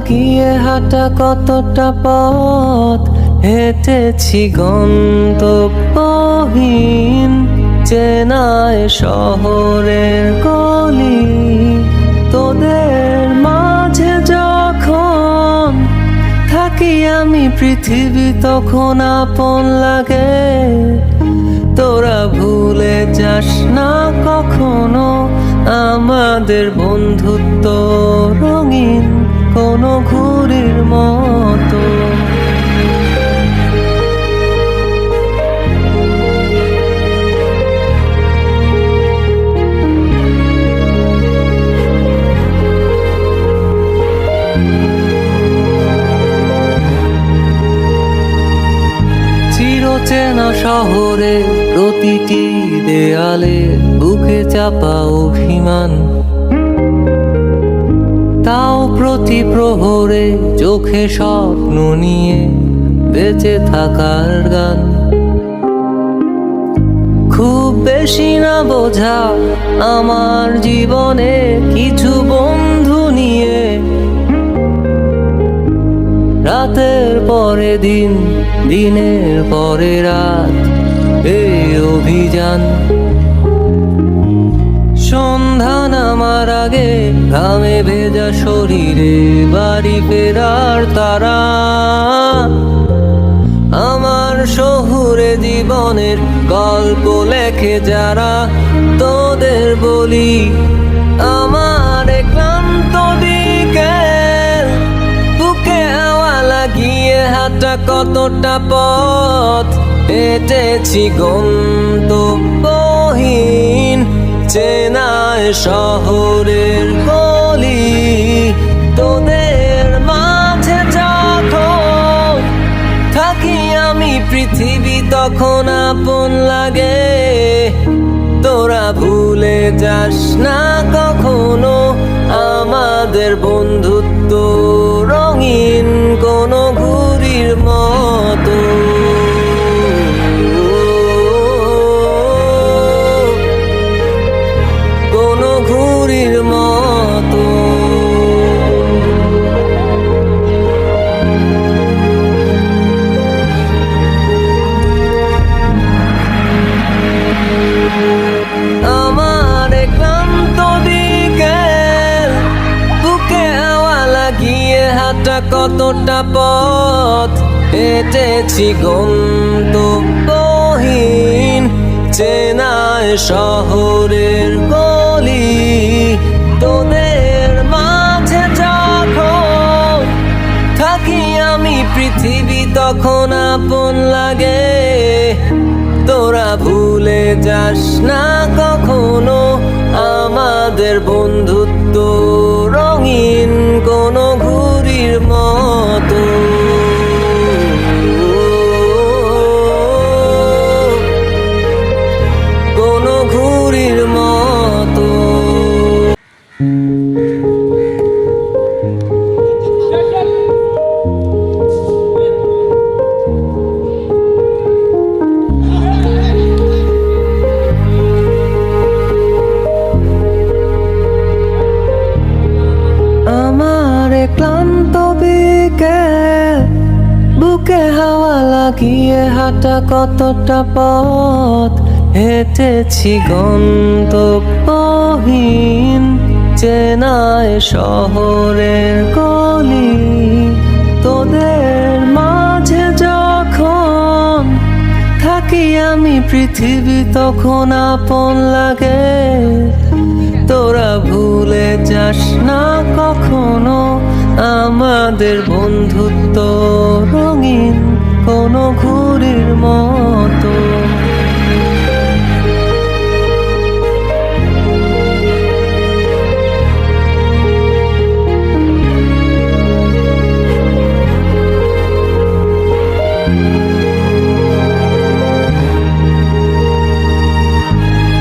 লাগিয়ে হাঁটা কতটা পথ হেঁটেছি গন্তব্যহীন চেনায় শহরের গলি। তোদের মাঝে যখন থাকি আমি পৃথিবী তখন আপন লাগে। তোরা ভুলে যাস না কখনো আমাদের বন্ধুত্ব রঙিন কোনো ঘুড়ির মতো। চিরচেনা শহরে প্রতিটি দেয়ালে বুকে চাপা অভিমান, তাও প্রতি প্রহরে চোখে স্বপ্ন নিয়ে বেঁচে থাকার গান। খুব বেশি না বোঝা আমার জীবনে কিছু বন্ধু নিয়ে রাতের পরে দিন, দিনের পরে রাত এই অভিযান। সন্ধ্যা নামার আগে ঘামে ভেজা শরীরে বাড়ি ফেরার তারা। আমার শহুরে জীবনের গল্প লেখে যারা, তোদের বলি আমার ক্লান্ত বিকেল বুকে হাওয়া লাগিয়ে হাঁটা কতটা পথ হেঁটেছি গন্তব্যহীন চেনায় শহরের গলি। তোদের মাঝে যখন থাকি আমি পৃথিবী তখন আপন লাগে। তোরা ভুলে যাস না কখনো আমাদের বন্ধুত্ব রঙিন কোনো ঘুড়ির মতো। কোনো ঘুড়ির মতো। আমার ক্লান্ত বিকেল বুকে হাওয়া লাগিয়ে হাঁটা কতটা পথ হেঁটেছি গন্তব্যহীন চেনায় শহরের গলি। তোদের মাঝে যখন থাকি আমি পৃথিবী তখন আপন লাগে। তোরা ভুলে যাস না কখনো আমাদের বন্ধুত্ব রঙিন কোনো ঘুড়ির মতো। কোনো ঘুড়ির মতো। আমার ক্লান্ত বিকেল বুকে হাওয়া লাগিয়ে হাঁটা কতটা পথ হেঁটেছি গন্তব্যহীন চেনায় শহরের গলি। তোদের মাঝে যখন থাকি আমি পৃথিবী তখন আপন লাগে। তোরা ভুলে যাস না কখনো আমাদের বন্ধুত্ব রঙিন কোনো ঘুড়ির মতো।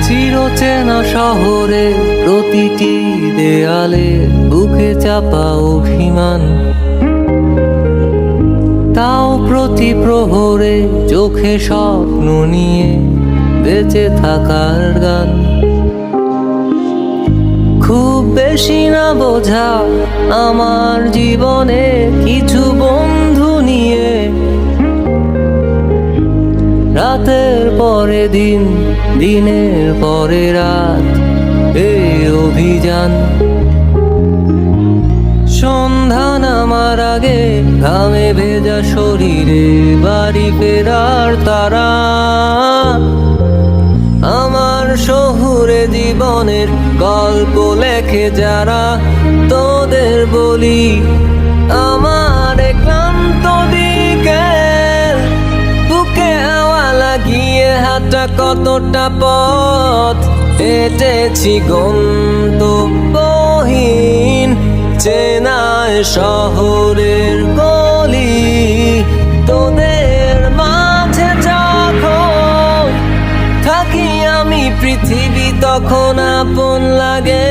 চিরচেনা শহরে প্রতিটি দেয়ালে বুকে চাপা অভিমান, তাও প্রতি প্রহরে চোখে স্বপ্ন নিয়ে বেঁচে থাকার গান। খুব বেশি না বোঝা আমার জীবনে কিছু বন্ধু নিয়ে রাতের পরে দিন, দিনের পরে রাত, এই অভিযান। সন্ধ্যা নামার আগে ঘামে ভেজা শরীরে বাড়ি ফেরার তারা, আমার শহুরে জীবনের গল্প লেখে যারা, তোদের বলি আমার ক্লান্ত বিকেল, বুকে হাওয়া লাগিয়ে হাঁটা কতটা পথ হেঁটেছি গন্তব্যহীন চেনায় শহরের গলি। তোদের মাঝে যখন থাকি আমি পৃথিবী তখন আপন লাগে,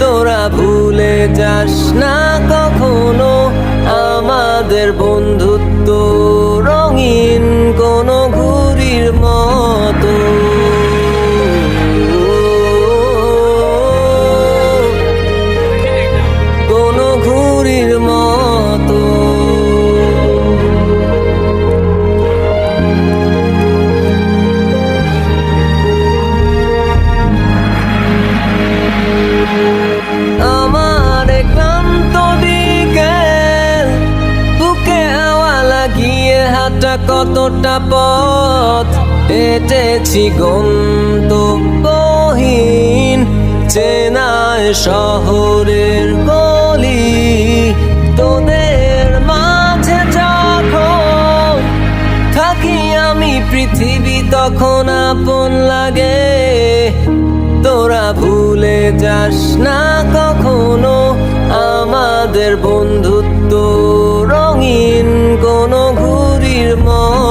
তোরা ভুলে যাস না কখনো আমাদের বন্ধুত্ব রঙিন কোনো ঘুড়ির মতো। কোনো ঘুড়ির মতো। আমার ক্লান্ত বিকেল, বুকে হাওয়া লাগিয়ে হাঁটা কতটা পথ হেঁটেছি গন্তব্যহীন চেনায় শহরের গলি। তোদের মাঝে যখন থাকি আমি পৃথিবী তখন আপন লাগে, তোরা ভুলে যাস না কখনো আমাদের বন্ধুত্ব রঙিন কোনো ঘুড়ির মতো।